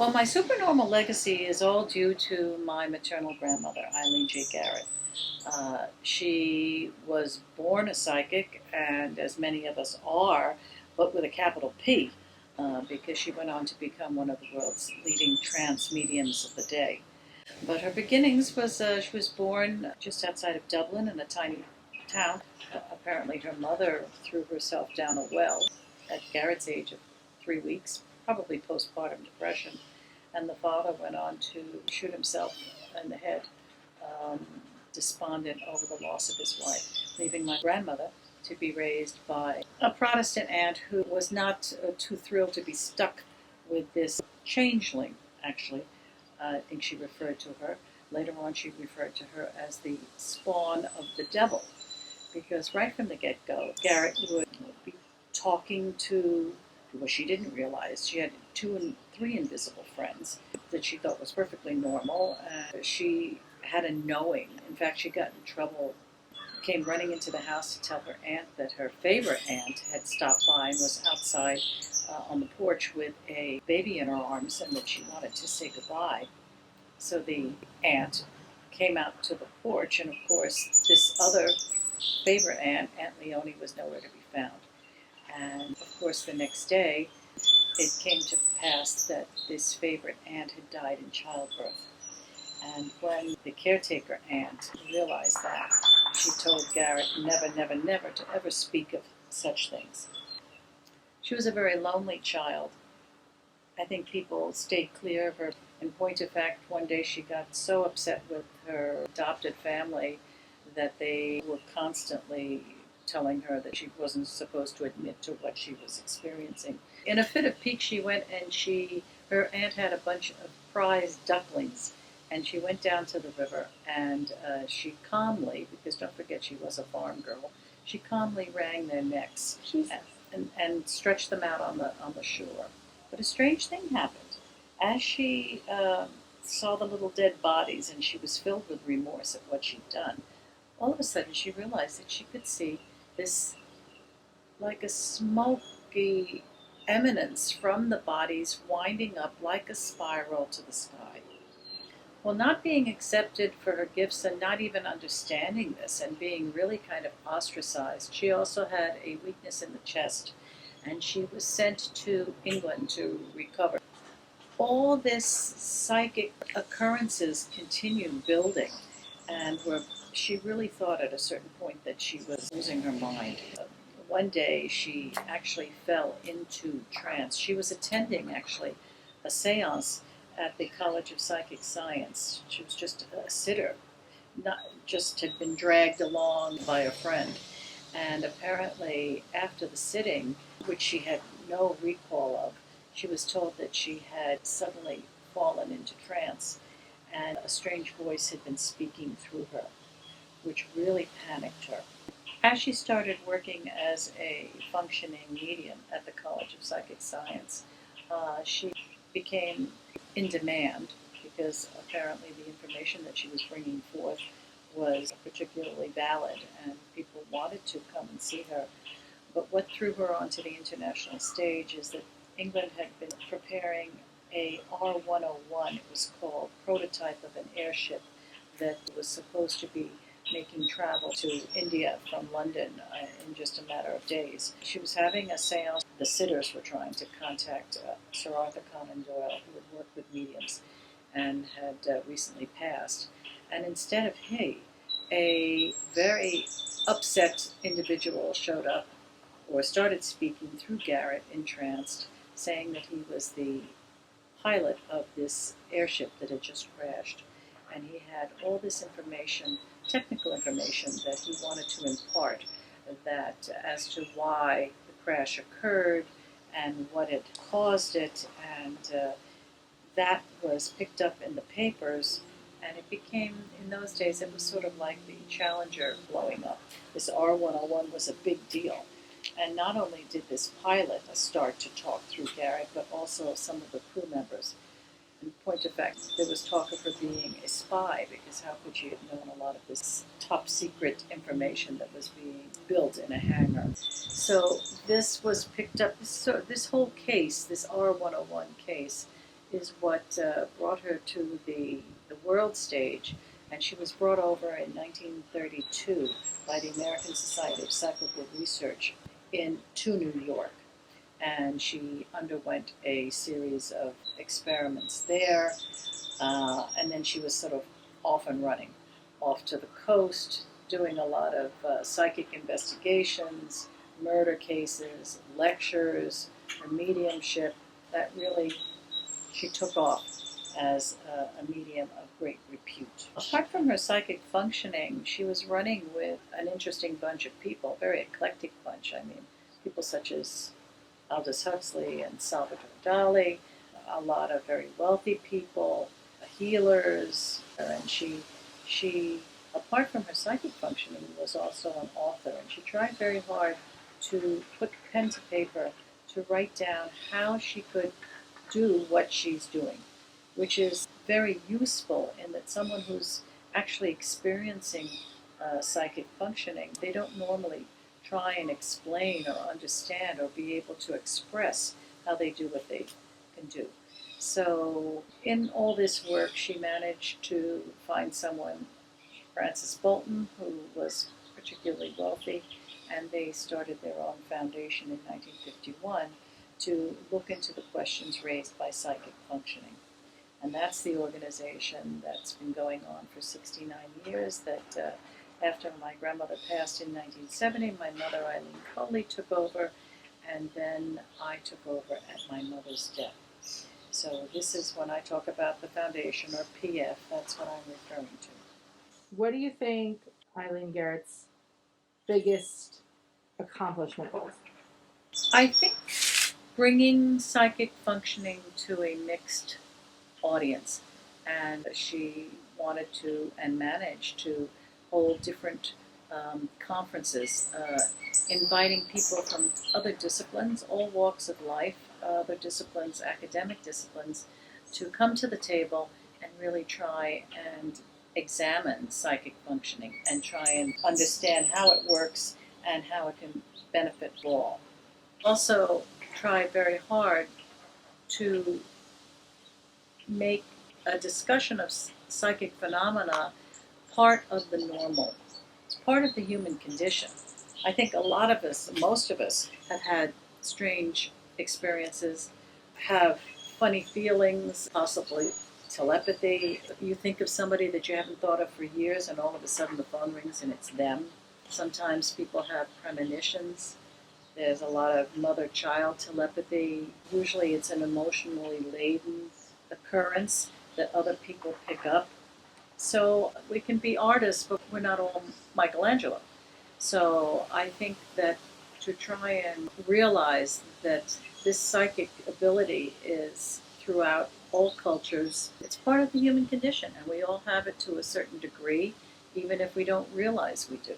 Well, my supernormal legacy is all due to my maternal grandmother, Eileen J. Garrett. She was born a psychic, and as many of us are, but with a capital P, because she went on to become one of the world's leading trance mediums of the day. But her beginnings was she was born just outside of Dublin in a tiny town. Apparently, her mother threw herself down a well at Garrett's age of 3 weeks, probably postpartum depression, and the father went on to shoot himself in the head, despondent over the loss of his wife, leaving my grandmother to be raised by a Protestant aunt who was not too thrilled to be stuck with this changeling, actually. I think she referred to her. Later on, she referred to her as the spawn of the devil, because right from the get-go, Garrett would be talking to, well, she didn't realize she had 2 and 3 invisible friends that she thought was perfectly normal. She had a knowing. In fact, she got in trouble, came running into the house to tell her aunt that her favorite aunt had stopped by and was outside on the porch with a baby in her arms, and that she wanted to say goodbye. So the aunt came out to the porch, and of course this other favorite aunt, Aunt Leonie, was nowhere to be found. And of course the next day it came to pass that this favorite aunt had died in childbirth. And when the caretaker aunt realized that, she told Garrett never, never, never to ever speak of such things. She was a very lonely child. I think people stayed clear of her. In point of fact, one day she got so upset with her adopted family that they were constantly telling her that she wasn't supposed to admit to what she was experiencing. In a fit of pique, she went and her aunt had a bunch of prize ducklings, and she went down to the river, and she calmly, because don't forget she was a farm girl, she calmly wrung their necks and stretched them out on the shore. But a strange thing happened. As she saw the little dead bodies, and she was filled with remorse at what she'd done, all of a sudden she realized that she could see this, like a smoky eminence from the bodies winding up like a spiral to the sky. Well, not being accepted for her gifts and not even understanding this and being really kind of ostracized, she also had a weakness in the chest, and she was sent to England to recover. All this psychic occurrences continued building, and she really thought at a certain point that she was losing her mind. One day she actually fell into trance. She was attending, actually, a seance at the College of Psychic Science. She was just a sitter, not just had been dragged along by a friend. And apparently after the sitting, which she had no recall of, she was told that she had suddenly fallen into trance, and a strange voice had been speaking through her, which really panicked her. As she started working as a functioning medium at the College of Psychic Science, she became in demand, because apparently the information that she was bringing forth was particularly valid, and people wanted to come and see her. But what threw her onto the international stage is that England had been preparing a R-101, it was called, prototype of an airship that was supposed to be making travel to India from London in just a matter of days. She was having a seance. The sitters were trying to contact Sir Arthur Conan Doyle, who had worked with mediums and had recently passed. And instead of a very upset individual showed up, or started speaking through Garrett, entranced, saying that he was the pilot of this airship that had just crashed. And he had all this information, technical information, that he wanted to impart, that as to why the crash occurred and what had caused it, and that was picked up in the papers, and it became, in those days, it was sort of like the Challenger blowing up. This R-101 was a big deal. And not only did this pilot start to talk through Garrett, but also some of the crew members. In point of fact, there was talk of her being a spy, because how could she have known a lot of this top secret information that was being built in a hangar? So this was picked up, this whole case, this R-101 case, is what brought her to the world stage. And she was brought over in 1932 by the American Society of Psychical Research to New York. And she underwent a series of experiments there. And then she was sort of off and running, off to the coast, doing a lot of psychic investigations, murder cases, lectures, her mediumship. That really, she took off as a medium of great repute. Apart from her psychic functioning, she was running with an interesting bunch of people, a very eclectic bunch. I mean, people such as Aldous Huxley and Salvador Dali, a lot of very wealthy people, healers, and she, apart from her psychic functioning, was also an author, and she tried very hard to put pen to paper to write down how she could do what she's doing, which is very useful in that someone who's actually experiencing psychic functioning, they don't normally try and explain or understand or be able to express how they do what they can do. So in all this work, she managed to find someone, Francis Bolton, who was particularly wealthy, and they started their own foundation in 1951 to look into the questions raised by psychic functioning. And that's the organization that's been going on for 69 years, that after my grandmother passed in 1970, my mother, Eileen J, took over, and then I took over at my mother's death. So this is when I talk about the foundation, or PF, that's what I'm referring to. What do you think Eileen Garrett's biggest accomplishment was? I think bringing psychic functioning to a mixed audience, and she wanted to and managed to hold different conferences, inviting people from other disciplines, all walks of life, other disciplines, academic disciplines, to come to the table and really try and examine psychic functioning and try and understand how it works and how it can benefit all. Also try very hard to make a discussion of psychic phenomena part of the normal. It's part of the human condition. I think a lot of us, most of us, have had strange experiences, have funny feelings, possibly telepathy. You think of somebody that you haven't thought of for years, and all of a sudden the phone rings and it's them. Sometimes people have premonitions. There's a lot of mother-child telepathy. Usually it's an emotionally laden occurrence that other people pick up. So we can be artists, but we're not all Michelangelo. So I think that to try and realize that this psychic ability is throughout all cultures, it's part of the human condition, and we all have it to a certain degree, even if we don't realize we do.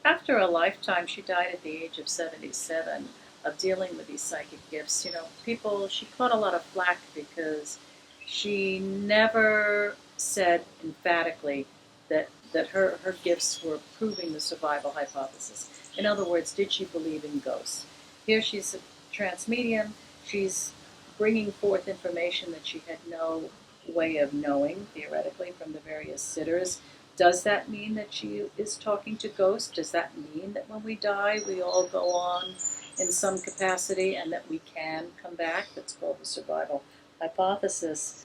After a lifetime, she died at the age of 77, of dealing with these psychic gifts. You know, she caught a lot of flack because she never said emphatically that her gifts were proving the survival hypothesis. In other words, did she believe in ghosts? Here she's a trance medium. She's bringing forth information that she had no way of knowing, theoretically, from the various sitters. Does that mean that she is talking to ghosts? Does that mean that when we die, we all go on in some capacity and that we can come back? That's called the survival hypothesis.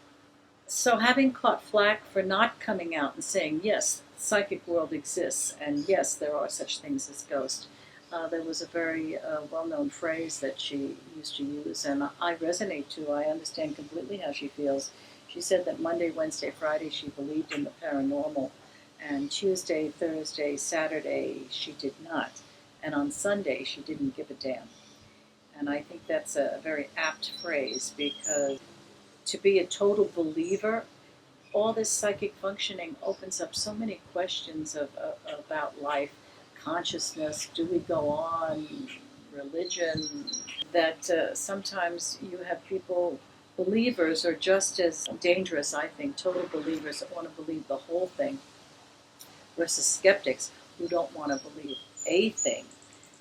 So having caught flack for not coming out and saying, yes, the psychic world exists, and yes, there are such things as ghosts, there was a very well-known phrase that she used to use, and I resonate to. I understand completely how she feels. She said that Monday, Wednesday, Friday, she believed in the paranormal, and Tuesday, Thursday, Saturday, she did not. And on Sunday, she didn't give a damn. And I think that's a very apt phrase, because to be a total believer, all this psychic functioning opens up so many questions about life, consciousness, do we go on, religion, that sometimes you have people, believers are just as dangerous, I think, total believers that want to believe the whole thing, versus skeptics who don't want to believe a thing,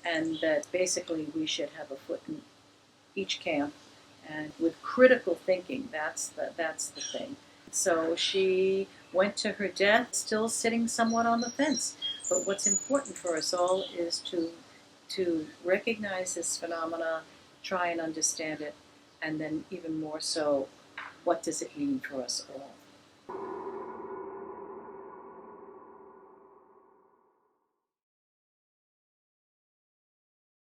and that basically we should have a foot in each camp and with critical thinking. That's the thing. So she went to her death still sitting somewhat on the fence. But what's important for us all is to recognize this phenomena, try and understand it, and then even more so, what does it mean for us all?